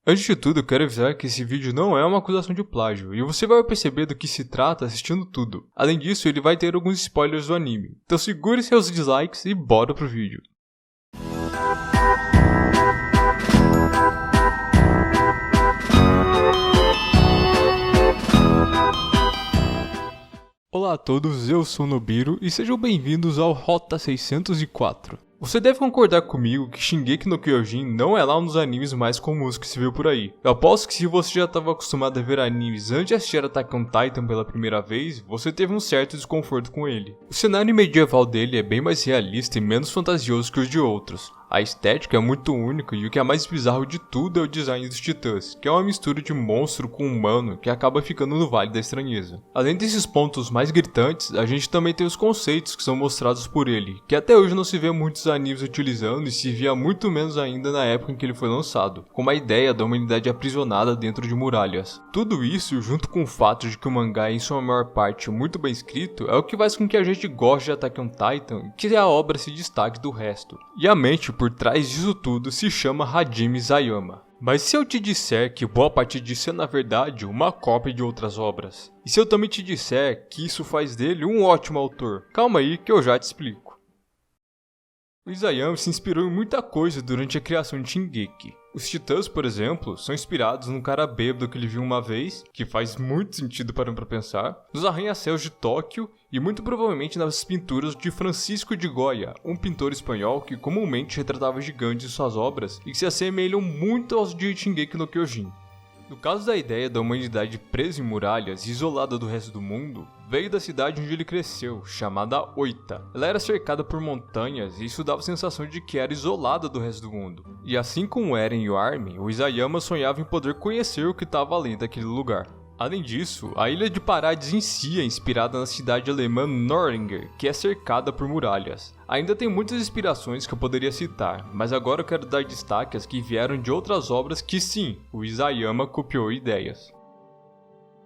Antes de tudo, eu quero avisar que esse vídeo não é uma acusação de plágio, e você vai perceber do que se trata assistindo tudo. Além disso, ele vai ter alguns spoilers do anime. Então segure seus dislikes e bora pro vídeo. Olá a todos, eu sou o Nobiru e sejam bem-vindos ao Rota 604. Você deve concordar comigo que Shingeki no Kyojin não é lá um dos animes mais comuns que se viu por aí. Eu aposto que se você já estava acostumado a ver animes antes de assistir Attack on Titan pela primeira vez, você teve um certo desconforto com ele. O cenário medieval dele é bem mais realista e menos fantasioso que os de outros. A estética é muito única e o que é mais bizarro de tudo é o design dos titãs, que é uma mistura de monstro com humano que acaba ficando no Vale da Estranheza. Além desses pontos mais gritantes, a gente também tem os conceitos que são mostrados por ele, que até hoje não se vê muitos animes utilizando e se via muito menos ainda na época em que ele foi lançado, como a ideia da humanidade aprisionada dentro de muralhas. Tudo isso, junto com o fato de que o mangá é em sua maior parte muito bem escrito, é o que faz com que a gente goste de Attack on Titan e que a obra se destaque do resto. E a mente por trás disso tudo se chama Hajime Isayama. Mas se eu te disser que boa parte disso é na verdade uma cópia de outras obras? E se eu também te disser que isso faz dele um ótimo autor? Calma aí que eu já te explico. O Isayama se inspirou em muita coisa durante a criação de Shingeki. Os titãs, por exemplo, são inspirados num cara bêbado que ele viu uma vez, que faz muito sentido parando pra pensar, nos arranha-céus de Tóquio e muito provavelmente nas pinturas de Francisco de Goya, um pintor espanhol que comumente retratava gigantes em suas obras e que se assemelham muito aos de Shingeki no Kyojin. No caso da ideia da humanidade presa em muralhas e isolada do resto do mundo, veio da cidade onde ele cresceu, chamada Oita. Ela era cercada por montanhas e isso dava a sensação de que era isolada do resto do mundo. E assim como Eren e o Armin, o Isayama sonhava em poder conhecer o que estava além daquele lugar. Além disso, a ilha de Parades em si é inspirada na cidade alemã Nördlingen, que é cercada por muralhas. Ainda tem muitas inspirações que eu poderia citar, mas agora eu quero dar destaque às que vieram de outras obras que sim, o Isayama copiou ideias.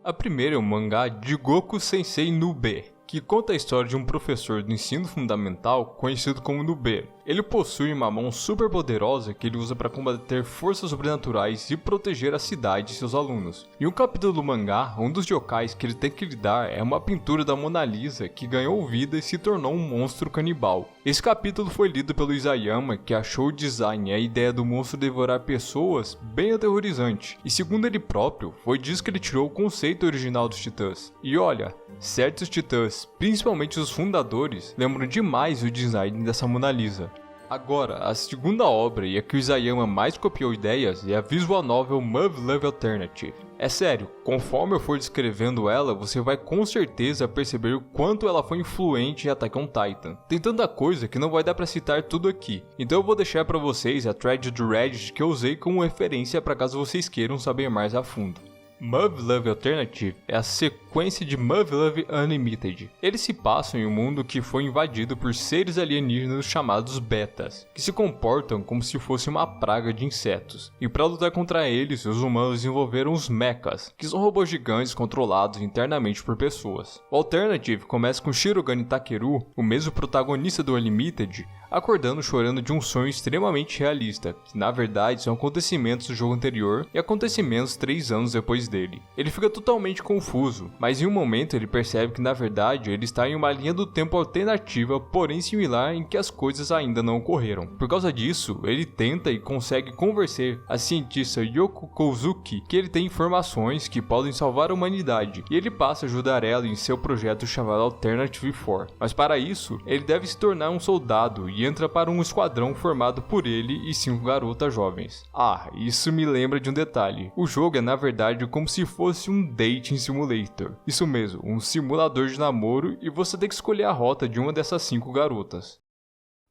A primeira é o mangá Jigoku Sensei Nube, que conta a história de um professor do ensino fundamental conhecido como Nube. Ele possui uma mão super poderosa que ele usa para combater forças sobrenaturais e proteger a cidade e seus alunos. Em um capítulo do mangá, um dos yokais que ele tem que lidar é uma pintura da Mona Lisa que ganhou vida e se tornou um monstro canibal. Esse capítulo foi lido pelo Isayama, que achou o design e a ideia do monstro devorar pessoas bem aterrorizante, e segundo ele próprio, foi disso que ele tirou o conceito original dos titãs. E olha, certos titãs, principalmente os fundadores, lembram demais o design dessa Mona Lisa. Agora, a segunda obra e a que o Isayama mais copiou ideias é a visual novel Love Love Alternative. É sério, conforme eu for descrevendo ela, você vai com certeza perceber o quanto ela foi influente em Attack on Titan. Tem tanta coisa que não vai dar pra citar tudo aqui, então eu vou deixar pra vocês a thread do Reddit que eu usei como referência para caso vocês queiram saber mais a fundo. Love Love Alternative é a sequência de Love Love Unlimited. Eles se passam em um mundo que foi invadido por seres alienígenas chamados betas, que se comportam como se fosse uma praga de insetos. E para lutar contra eles, os humanos desenvolveram os mechas, que são robôs gigantes controlados internamente por pessoas. O Alternative começa com Shirogane Takeru, o mesmo protagonista do Unlimited, acordando chorando de um sonho extremamente realista, que na verdade são acontecimentos do jogo anterior e acontecimentos 3 anos depois dele. Ele fica totalmente confuso, mas em um momento ele percebe que na verdade ele está em uma linha do tempo alternativa, porém similar, em que as coisas ainda não ocorreram. Por causa disso, ele tenta e consegue convencer a cientista Yoko Kozuki que ele tem informações que podem salvar a humanidade, e ele passa a ajudar ela em seu projeto chamado Alternative 4. Mas para isso, ele deve se tornar um soldado e entra para um esquadrão formado por ele e 5 garotas jovens. Ah, isso me lembra de um detalhe. O jogo é na verdade como se fosse um dating simulator. Isso mesmo, um simulador de namoro e você tem que escolher a rota de uma dessas 5 garotas.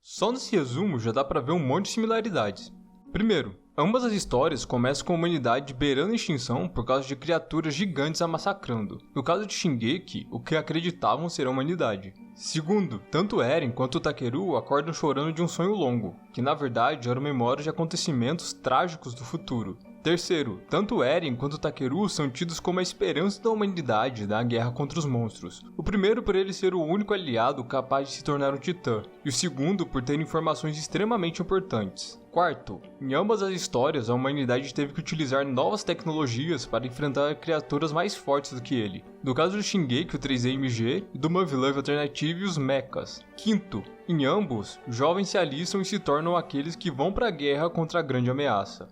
Só nesse resumo já dá pra ver um monte de similaridades. Primeiro, ambas as histórias começam com a humanidade beirando a extinção por causa de criaturas gigantes a massacrando. No caso de Shingeki, o que acreditavam ser a humanidade. Segundo, tanto Eren quanto Takeru acordam chorando de um sonho longo, que na verdade eram memórias de acontecimentos trágicos do futuro. Terceiro, tanto Eren quanto Takeru são tidos como a esperança da humanidade na guerra contra os monstros. O primeiro por ele ser o único aliado capaz de se tornar um titã, e o segundo por ter informações extremamente importantes. Quarto, em ambas as histórias, a humanidade teve que utilizar novas tecnologias para enfrentar criaturas mais fortes do que ele. No caso do Shingeki, o 3DMG, e do Muv Luv Alternative, os Mechas. Quinto, em ambos, jovens se alistam e se tornam aqueles que vão para a guerra contra a grande ameaça.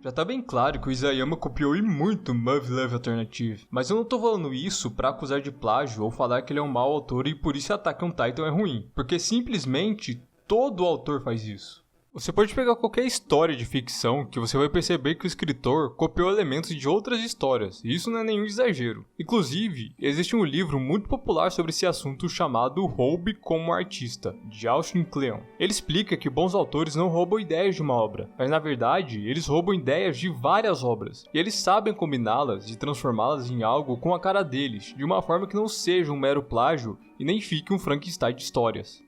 Já tá bem claro que o Isayama copiou e muito Muv Luv Alternative, mas eu não tô falando isso pra acusar de plágio ou falar que ele é um mau autor e por isso Attack on Titan é ruim, porque simplesmente todo autor faz isso. Você pode pegar qualquer história de ficção que você vai perceber que o escritor copiou elementos de outras histórias, e isso não é nenhum exagero. Inclusive, existe um livro muito popular sobre esse assunto chamado Roube como Artista, de Austin Kleon. Ele explica que bons autores não roubam ideias de uma obra, mas na verdade, eles roubam ideias de várias obras, e eles sabem combiná-las e transformá-las em algo com a cara deles, de uma forma que não seja um mero plágio e nem fique um Frankenstein de histórias.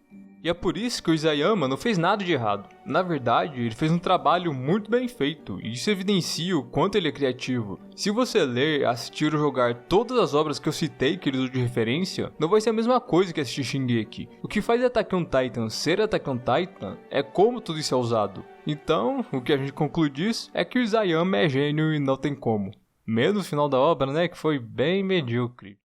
E é por isso que o Isayama não fez nada de errado. Na verdade, ele fez um trabalho muito bem feito, e isso evidencia o quanto ele é criativo. Se você ler, assistir ou jogar todas as obras que eu citei que ele usou de referência, não vai ser a mesma coisa que assistir Shingeki. O que faz Attack on Titan ser Attack on Titan é como tudo isso é usado. Então, o que a gente conclui disso é que o Isayama é gênio e não tem como. Mesmo no final da obra, né, que foi bem medíocre.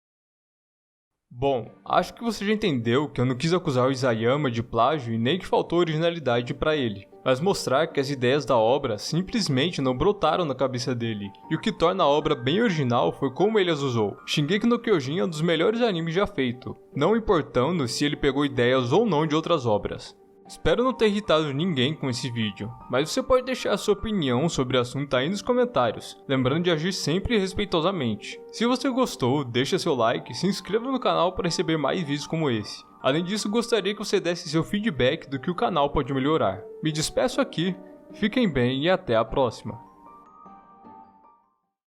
Bom, acho que você já entendeu que eu não quis acusar o Isayama de plágio e nem que faltou originalidade para ele, mas mostrar que as ideias da obra simplesmente não brotaram na cabeça dele, e o que torna a obra bem original foi como ele as usou. Shingeki no Kyojin é um dos melhores animes já feito, não importando se ele pegou ideias ou não de outras obras. Espero não ter irritado ninguém com esse vídeo, mas você pode deixar a sua opinião sobre o assunto aí nos comentários, lembrando de agir sempre respeitosamente. Se você gostou, deixa seu like e se inscreva no canal para receber mais vídeos como esse. Além disso, gostaria que você desse seu feedback do que o canal pode melhorar. Me despeço aqui, fiquem bem e até a próxima.